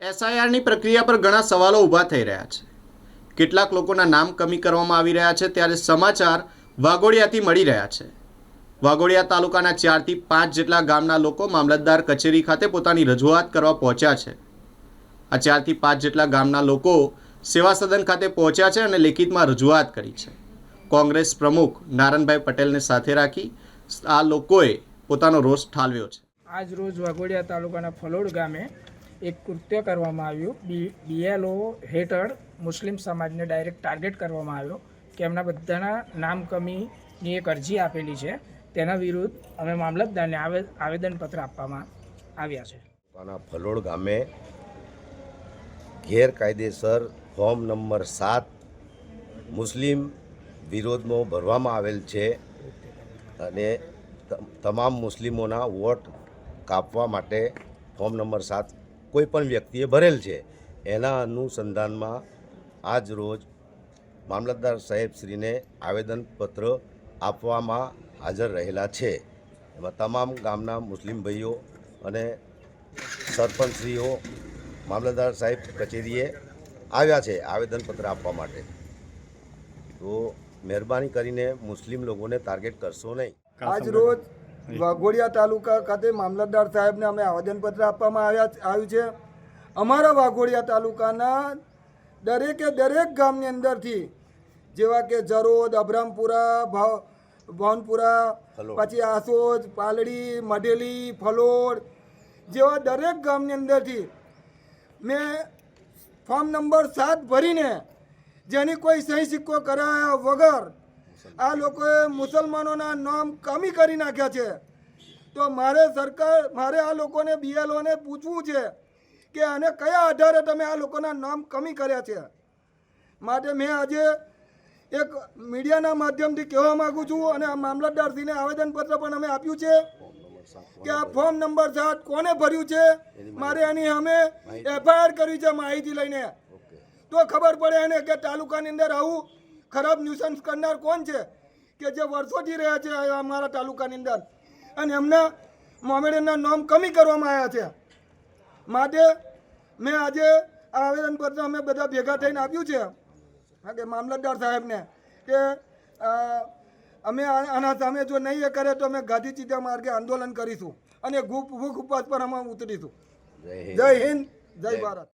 એસઆઈઆરની પ્રક્રિયા પર ઘણા સવાલો ઊભા થઈ રહ્યા છે. કેટલાક લોકોના નામ કમી કરવામાં આવી રહ્યા છે, ત્યારે સમાચાર વાઘોડિયાથી મળી રહ્યા છે. વાઘોડિયા તાલુકાના 4 થી 5 જેટલા ગામના લોકો મામલતદાર કચેરી ખાતે પોતાની રજૂઆત કરવા પહોંચ્યા છે. આ 4 થી 5 જેટલા ગામના લોકો સેવા સદન ખાતે પહોંચ્યા છે અને લેખિતમાં રજૂઆત કરી છે. કોંગ્રેસ પ્રમુખ નારણભાઈ પટેલને સાથે રાખી આ લોકોએ પોતાનો રોષ ઠાલવ્યો છે. આજ રોજ વાઘોડિયા તાલુકાના ફલોડ ગામે એક કૃત્ય કરવામાં આવ્યું. બીએલઓ હેઠળ મુસ્લિમ સમાજને ડાયરેક્ટ ટાર્ગેટ કરવામાં આવ્યો કે એમના બધાના નામ કમીની એક અરજી આપેલી છે. તેના વિરુદ્ધ અમે મામલતદારને આવેદનપત્ર આપવામાં આવ્યા છે. ફલોડ ગામે ગેરકાયદેસર ફોર્મ નંબર 7 મુસ્લિમ વિરોધમાં ભરવામાં આવેલ છે અને તમામ મુસ્લિમોના વોટ કાપવા માટે ફોર્મ નંબર 7 કોઈ પણ વ્યક્તિએ ભરેલ છે. એના અનુસંધાનમાં આજ રોજ મામલતદાર સાહેબશ્રીને આવેદનપત્ર આપવામાં હાજર રહેલા છે. એમાં તમામ ગામના મુસ્લિમ ભાઈઓ અને સરપંચશ્રીઓ મામલતદાર સાહેબ કચેરીએ આવ્યા છે આવેદનપત્ર આપવા માટે. તો મહેરબાની કરીને મુસ્લિમ લોકોને ટાર્ગેટ કરશો નહીં. આજ રોજ વાઘોડિયા તાલુકા ખાતે મામલતદાર સાહેબને અમે આવેદનપત્ર આપવામાં આવ્યું છે. અમારા વાઘોડિયા તાલુકાના દરેકે દરેક ગામની અંદરથી જેવા કે જરોદ, અભરામપુરા, ભાવનપુરા, પછી આસોદ, પાલડી, મઢેલી, ફલોડ જેવા દરેક ગામની અંદરથી મેં ફોર્મ નંબર 7 ભરીને જેની કોઈ સહી સિક્કો કરાયા વગર આ લોકોએ મુસલમાનોના નામ કમી કરી નાખ્યા છે. તો મારે આ લોકોને બીએલઓને પૂછવું છે કે આને કયા આધારે તમે આ લોકોના નામ કમી કર્યા છે. માટે મેં આજે એક મીડિયાના માધ્યમથી કહેવા માગું છું અને આ મામલતદારશ્રીને આવેદનપત્ર પણ અમે આપ્યું છે કે આ ફોર્મ નંબર 7 કોને ભર્યું છે. મારે એની અમે એફઆઈઆર કરી છે માહિતી લઈને. તો ખબર પડે એને કે તાલુકાની અંદર આવું ખરાબ ન્યુસન્સ કરનાર કોણ છે કે જે વર્ષોથી રહ્યા છે અમારા તાલુકાની અંદર અને એમના મોમેડિયનના નામ કમી કરવામાં આવ્યા છે. માટે મેં આજે આ આવેદનપત્ર અમે બધા ભેગા થઈને આપ્યું છે કે મામલતદાર સાહેબને કે અમે આના સામે જો નહીં એ કરે તો અમે ગાંધી ચીતા માર્ગે આંદોલન કરીશું અને ભૂખ ઉપવાસ પર અમે ઉતરીશું. જય હિન્દ, જય ભારત.